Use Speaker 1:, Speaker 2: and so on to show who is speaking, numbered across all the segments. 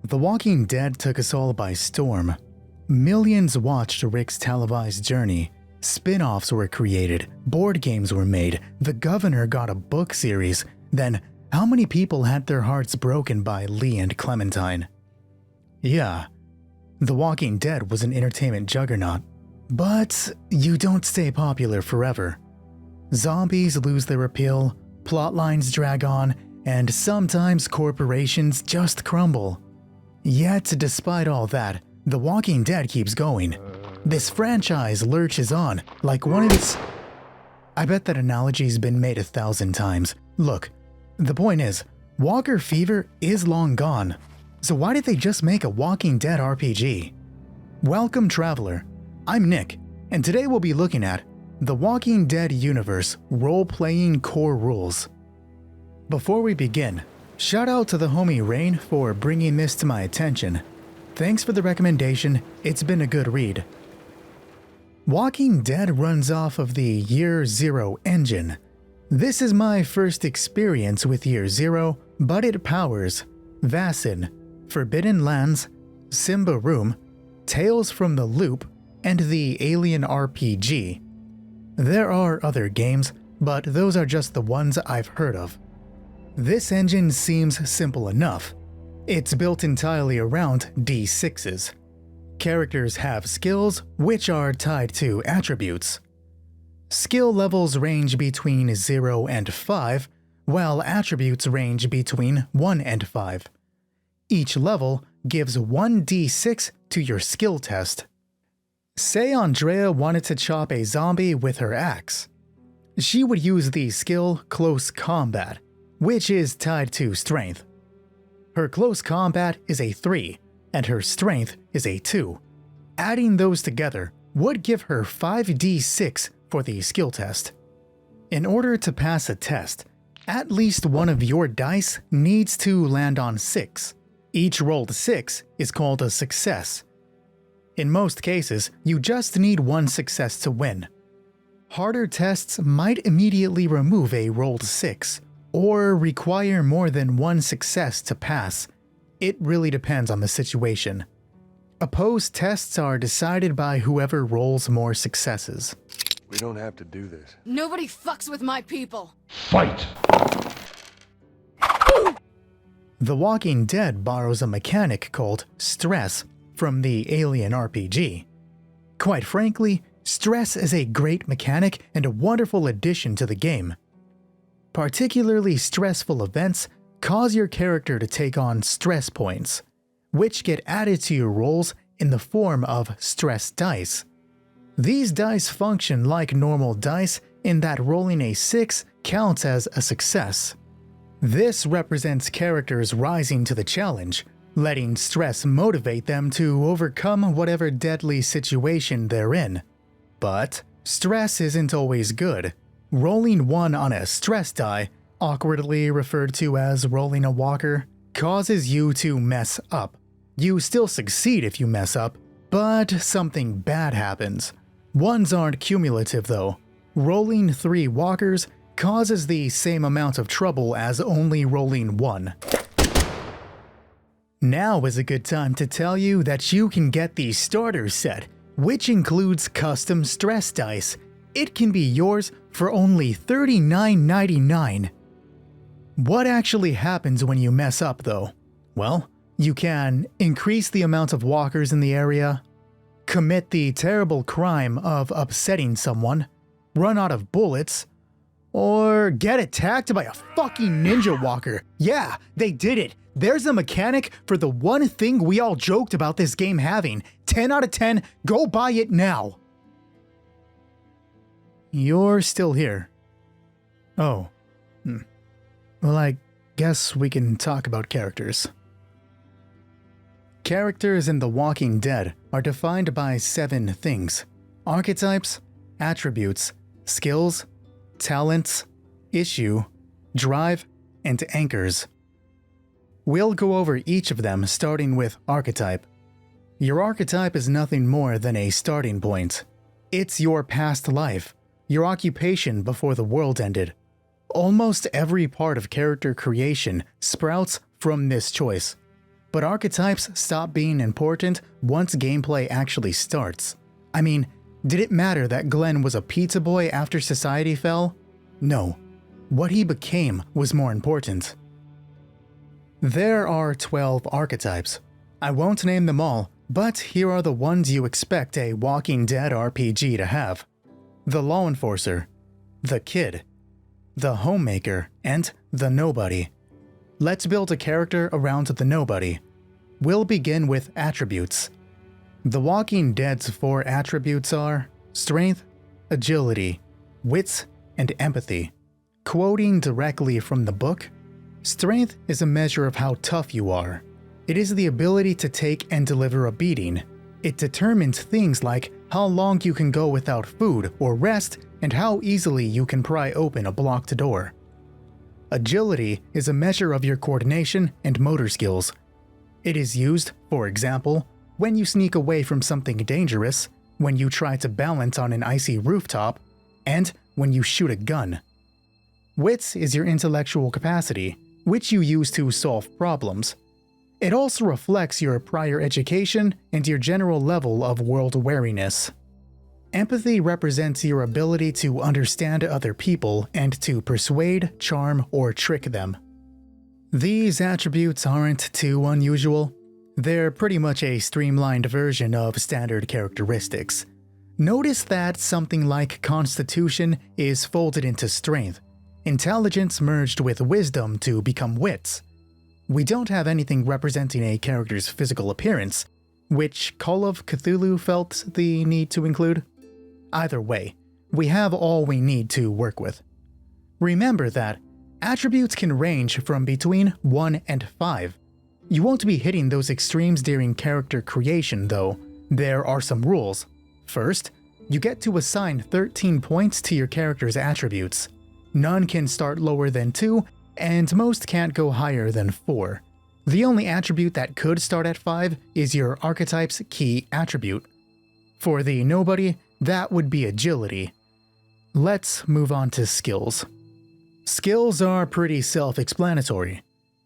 Speaker 1: The Walking Dead took us all by storm. Millions watched Rick's televised journey. Spin-offs were created, board games were made, the governor got a book series. Then, how many people had their hearts broken by Lee and Clementine? Yeah, The Walking Dead was an entertainment juggernaut. But you don't stay popular forever. Zombies lose their appeal, plotlines drag on, and sometimes corporations just crumble. Yet, despite all that, The Walking Dead keeps going. This franchise lurches on, like one of its... I bet that analogy's been made 1,000 times. Look, the point is, Walker Fever is long gone. So why did they just make a Walking Dead RPG? Welcome, traveler. I'm Nick, and today we'll be looking at The Walking Dead Universe Role-Playing Core Rules. Before we begin, shout out to the homie Rain for bringing this to my attention. Thanks for the recommendation, it's been a good read. Walking Dead runs off of the Year Zero engine. This is my first experience with Year Zero, but it powers Vassin, Forbidden Lands, Symbaroum, Tales from the Loop, and the Alien RPG. There are other games, but those are just the ones I've heard of. This engine seems simple enough. It's built entirely around D6s. Characters have skills, which are tied to attributes. Skill levels range between 0 and 5, while attributes range between 1 and 5. Each level gives 1d6 to your skill test. Say Andrea wanted to chop a zombie with her axe. She would use the skill Close Combat, which is tied to strength. Her close combat is a 3, and her strength is a 2. Adding those together would give her 5d6 for the skill test. In order to pass a test, at least one of your dice needs to land on 6. Each rolled 6 is called a success. In most cases, you just need one success to win. Harder tests might immediately remove a rolled 6, or require more than one success to pass. It really depends on the situation. Opposed tests are decided by whoever rolls more successes.
Speaker 2: We don't have to do this.
Speaker 3: Nobody fucks with my people.
Speaker 2: Fight!
Speaker 1: The Walking Dead borrows a mechanic called stress from the Alien RPG. Quite frankly, stress is a great mechanic and a wonderful addition to the game. Particularly stressful events cause your character to take on stress points, which get added to your rolls in the form of stress dice. These dice function like normal dice in that rolling a 6 counts as a success. This represents characters rising to the challenge, letting stress motivate them to overcome whatever deadly situation they're in. But stress isn't always good. Rolling 1 on a stress die, awkwardly referred to as rolling a walker, causes you to mess up. You still succeed if you mess up, but something bad happens. Ones aren't cumulative though. Rolling 3 walkers causes the same amount of trouble as only rolling 1. Now is a good time to tell you that you can get the starter set, which includes custom stress dice. It can be yours for only $39.99. What actually happens when you mess up though? Well, you can increase the amount of walkers in the area, commit the terrible crime of upsetting someone, run out of bullets, or get attacked by a fucking ninja walker. Yeah, they did it. There's a mechanic for the one thing we all joked about this game having. 10 out of 10, go buy it now. You're still here. Oh. Well, I guess we can talk about characters. Characters in The Walking Dead are defined by 7 things: archetypes, attributes, skills, talents, issue, drive, and anchors. We'll go over each of them starting with archetype. Your archetype is nothing more than a starting point. It's your past life, your occupation before the world ended. Almost every part of character creation sprouts from this choice. But archetypes stop being important once gameplay actually starts. I mean, did it matter that Glenn was a pizza boy after society fell? No. What he became was more important. There are 12 archetypes. I won't name them all, but here are the ones you expect a Walking Dead RPG to have. The Law Enforcer, the Kid, the Homemaker, and the Nobody. Let's build a character around the Nobody. We'll begin with attributes. The Walking Dead's 4 attributes are Strength, Agility, Wits, and Empathy. Quoting directly from the book, Strength is a measure of how tough you are. It is the ability to take and deliver a beating. It determines things like how long you can go without food or rest and how easily you can pry open a blocked door. Agility is a measure of your coordination and motor skills. It is used, for example, when you sneak away from something dangerous, when you try to balance on an icy rooftop, and when you shoot a gun. Wits is your intellectual capacity, which you use to solve problems. It also reflects your prior education and your general level of world wariness. Empathy represents your ability to understand other people and to persuade, charm, or trick them. These attributes aren't too unusual. They're pretty much a streamlined version of standard characteristics. Notice that something like Constitution is folded into Strength, Intelligence merged with Wisdom to become Wits. We don't have anything representing a character's physical appearance, which Call of Cthulhu felt the need to include. Either way, we have all we need to work with. Remember that attributes can range from between 1 and 5. You won't be hitting those extremes during character creation though. There are some rules. First, you get to assign 13 points to your character's attributes. None can start lower than 2, and most can't go higher than 4. The only attribute that could start at 5 is your archetype's key attribute. For the Nobody, that would be Agility. Let's move on to skills. Skills are pretty self-explanatory.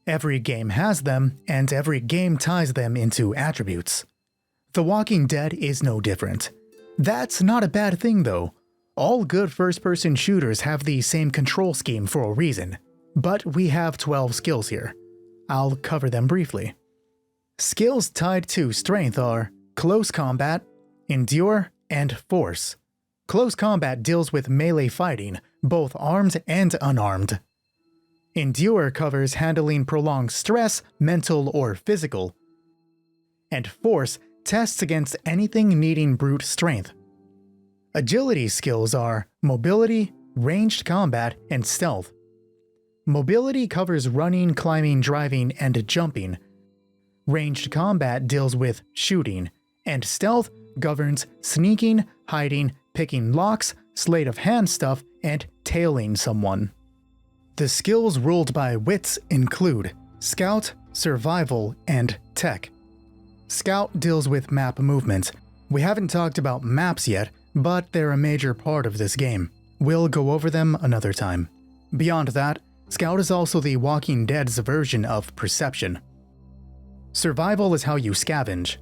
Speaker 1: Every game has them, and every game ties them into attributes. The Walking Dead is no different. That's not a bad thing though. All good first-person shooters have the same control scheme for a reason. But we have 12 skills here. I'll cover them briefly. Skills tied to strength are Close Combat, Endure, and Force. Close Combat deals with melee fighting, both armed and unarmed. Endure covers handling prolonged stress, mental or physical. And Force tests against anything needing brute strength. Agility skills are Mobility, Ranged Combat, and Stealth. Mobility covers running, climbing, driving, and jumping. Ranged Combat deals with shooting, and Stealth governs sneaking, hiding, picking locks, sleight of hand stuff, and tailing someone. The skills ruled by Wits include Scout, Survival, and Tech. Scout deals with map movement. We haven't talked about maps yet, but they're a major part of this game. We'll go over them another time. Beyond that, Scout is also the Walking Dead's version of Perception. Survival is how you scavenge.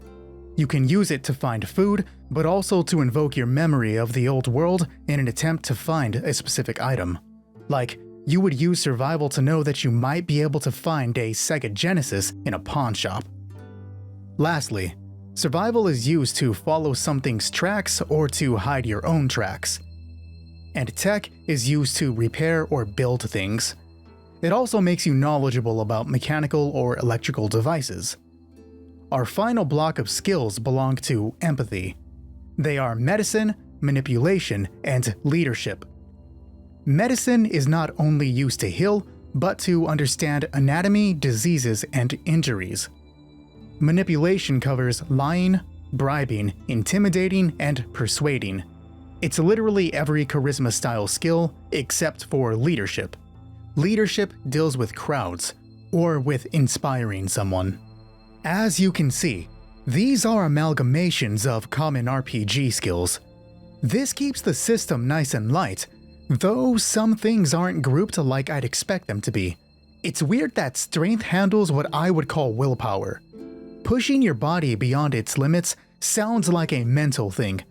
Speaker 1: You can use it to find food, but also to invoke your memory of the old world in an attempt to find a specific item. Like, you would use Survival to know that you might be able to find a Sega Genesis in a pawn shop. Lastly, Survival is used to follow something's tracks or to hide your own tracks. And Tech is used to repair or build things. It also makes you knowledgeable about mechanical or electrical devices. Our final block of skills belong to Empathy. They are Medicine, Manipulation, and Leadership. Medicine is not only used to heal, but to understand anatomy, diseases, and injuries. Manipulation covers lying, bribing, intimidating, and persuading. It's literally every charisma-style skill except for Leadership. Leadership deals with crowds, or with inspiring someone. As you can see, these are amalgamations of common RPG skills. This keeps the system nice and light, though some things aren't grouped like I'd expect them to be. It's weird that Strength handles what I would call willpower, Pushing your body beyond its limits sounds like a mental thing.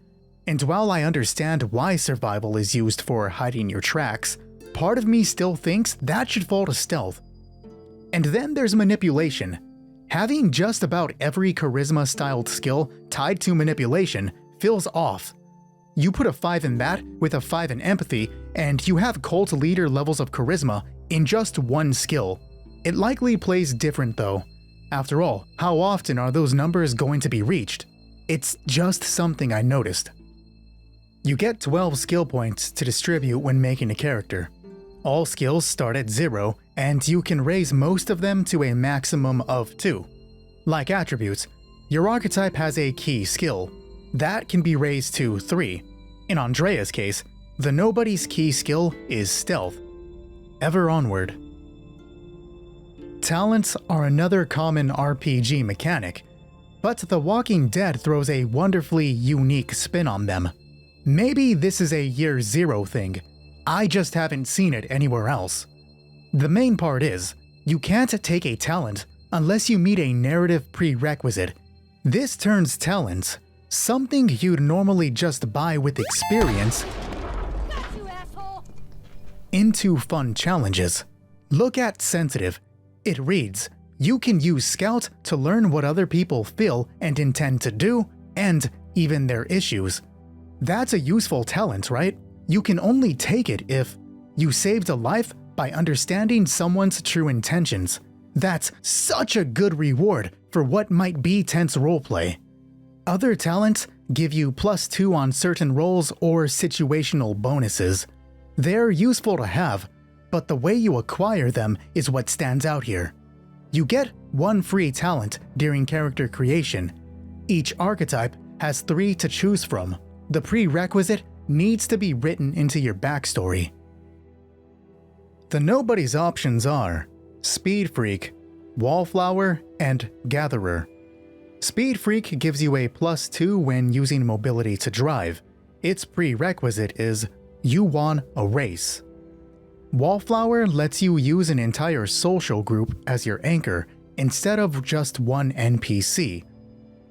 Speaker 1: And while I understand why survival is used for hiding your tracks, part of me still thinks that should fall to stealth. And then there's manipulation. Having just about every charisma-styled skill tied to manipulation feels off. You put a 5 in that with a 5 in empathy, and you have cult leader levels of charisma in just one skill. It likely plays different though. After all, how often are those numbers going to be reached? It's just something I noticed. You get 12 skill points to distribute when making a character. All skills start at 0, and you can raise most of them to a maximum of 2. Like attributes, your archetype has a key skill. That can be raised to 3. In Andrea's case, the nobody's key skill is stealth. Ever onward. Talents are another common RPG mechanic, but The Walking Dead throws a wonderfully unique spin on them. Maybe this is a Year Zero thing. I just haven't seen it anywhere else. The main part is, you can't take a talent unless you meet a narrative prerequisite. This turns talents, something you'd normally just buy with experience, into fun challenges. Look at Sensitive. It reads, you can use Scout to learn what other people feel and intend to do, and even their issues. That's a useful talent, right? You can only take it if you saved a life by understanding someone's true intentions. That's such a good reward for what might be tense roleplay. Other talents give you +2 on certain roles or situational bonuses. They're useful to have, but the way you acquire them is what stands out here. You get 1 free talent during character creation. Each archetype has 3 to choose from. The prerequisite needs to be written into your backstory. The Nobody's options are Speed Freak, Wallflower, and Gatherer. Speed Freak gives you a +2 when using mobility to drive. Its prerequisite is you won a race. Wallflower lets you use an entire social group as your anchor instead of just one NPC.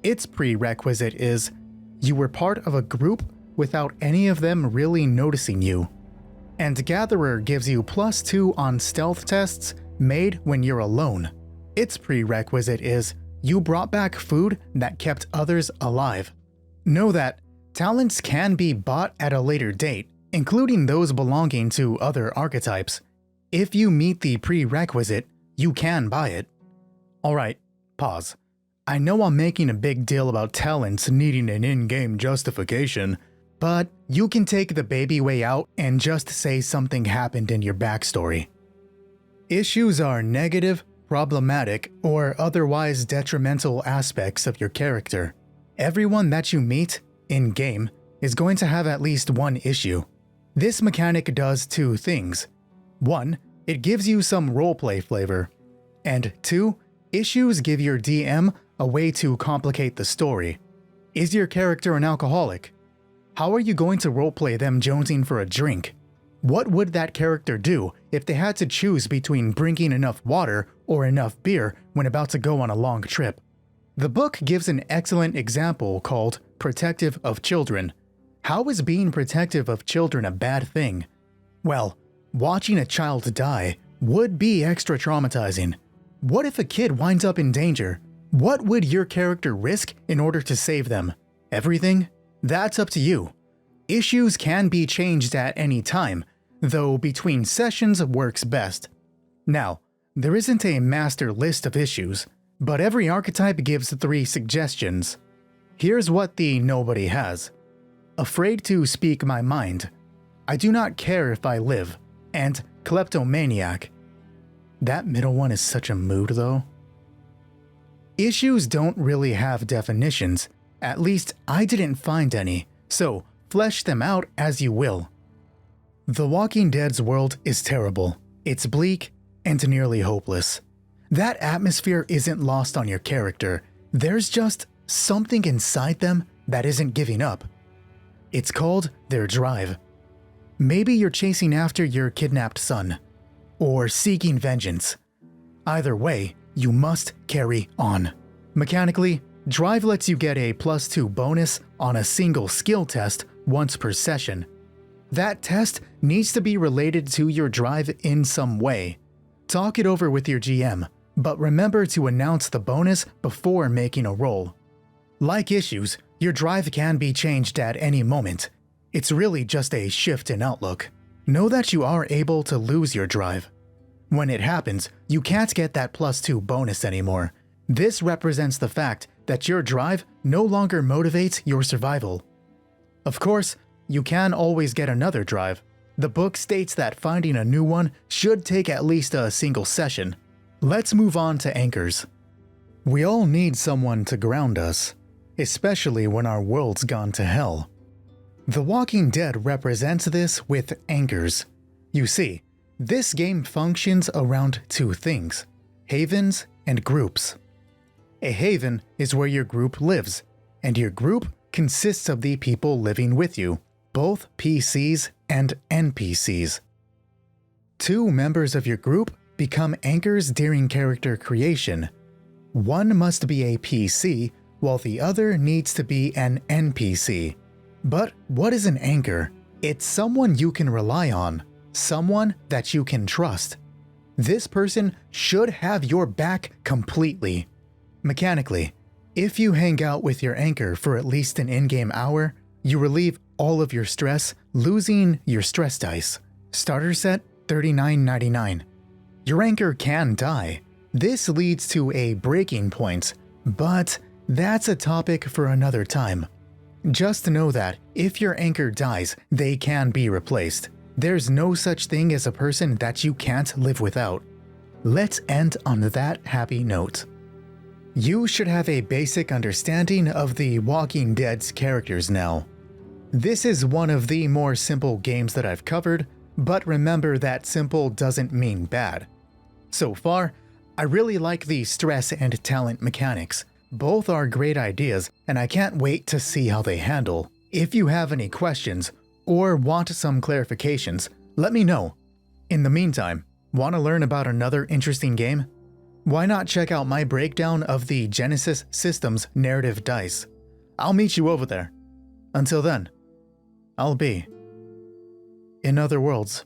Speaker 1: Its prerequisite is you were part of a group without any of them really noticing you. And Gatherer gives you +2 on stealth tests made when you're alone. Its prerequisite is you brought back food that kept others alive. Know that talents can be bought at a later date, including those belonging to other archetypes. If you meet the prerequisite, you can buy it. Alright, pause. I know I'm making a big deal about talents needing an in-game justification, but you can take the baby way out and just say something happened in your backstory. Issues are negative, problematic, or otherwise detrimental aspects of your character. Everyone that you meet, in-game, is going to have at least one issue. This mechanic does 2 things. 1, it gives you some roleplay flavor. And 2, issues give your DM a way to complicate the story. Is your character an alcoholic? How are you going to roleplay them jonesing for a drink? What would that character do if they had to choose between bringing enough water or enough beer when about to go on a long trip? The book gives an excellent example called Protective of Children. How is being protective of children a bad thing? Well, watching a child die would be extra traumatizing. What if a kid winds up in danger? What would your character risk in order to save them? Everything? That's up to you. Issues can be changed at any time, though between sessions works best. Now, there isn't a master list of issues, but every archetype gives 3 suggestions. Here's what the Nobody has. Afraid to speak my mind. I do not care if I live. And Kleptomaniac. That middle one is such a mood though. Issues don't really have definitions. At least I didn't find any, so flesh them out as you will. The Walking Dead's world is terrible. It's bleak and nearly hopeless. That atmosphere isn't lost on your character. There's just something inside them that isn't giving up. It's called their drive. Maybe you're chasing after your kidnapped son, or seeking vengeance. Either way, you must carry on. Mechanically, Drive lets you get a +2 bonus on a single skill test once per session. That test needs to be related to your drive in some way. Talk it over with your GM, but remember to announce the bonus before making a roll. Like issues, your drive can be changed at any moment. It's really just a shift in outlook. Know that you are able to lose your drive. When it happens, you can't get that +2 bonus anymore. This represents the fact that your drive no longer motivates your survival. Of course, you can always get another drive. The book states that finding a new one should take at least a single session. Let's move on to anchors. We all need someone to ground us, especially when our world's gone to hell. The Walking Dead represents this with anchors. You see, this game functions around two things: havens and groups. A haven is where your group lives, and your group consists of the people living with you, both PCs and NPCs. Two members of your group become anchors during character creation. One must be a PC, while the other needs to be an NPC. But what is an anchor? It's someone you can rely on, someone that you can trust. This person should have your back completely. Mechanically, if you hang out with your anchor for at least an in-game hour, you relieve all of your stress, losing your stress dice. Starter set $39.99. Your anchor can die. This leads to a breaking point, but that's a topic for another time. Just know that if your anchor dies, they can be replaced. There's no such thing as a person that you can't live without. Let's end on that happy note. You should have a basic understanding of The Walking Dead's characters now. This is one of the more simple games that I've covered, but remember that simple doesn't mean bad. So far, I really like the stress and talent mechanics. Both are great ideas, and I can't wait to see how they handle. If you have any questions, or want some clarifications, let me know. In the meantime, want to learn about another interesting game? Why not check out my breakdown of the Genesis Systems narrative dice? I'll meet you over there. Until then, I'll be in other worlds.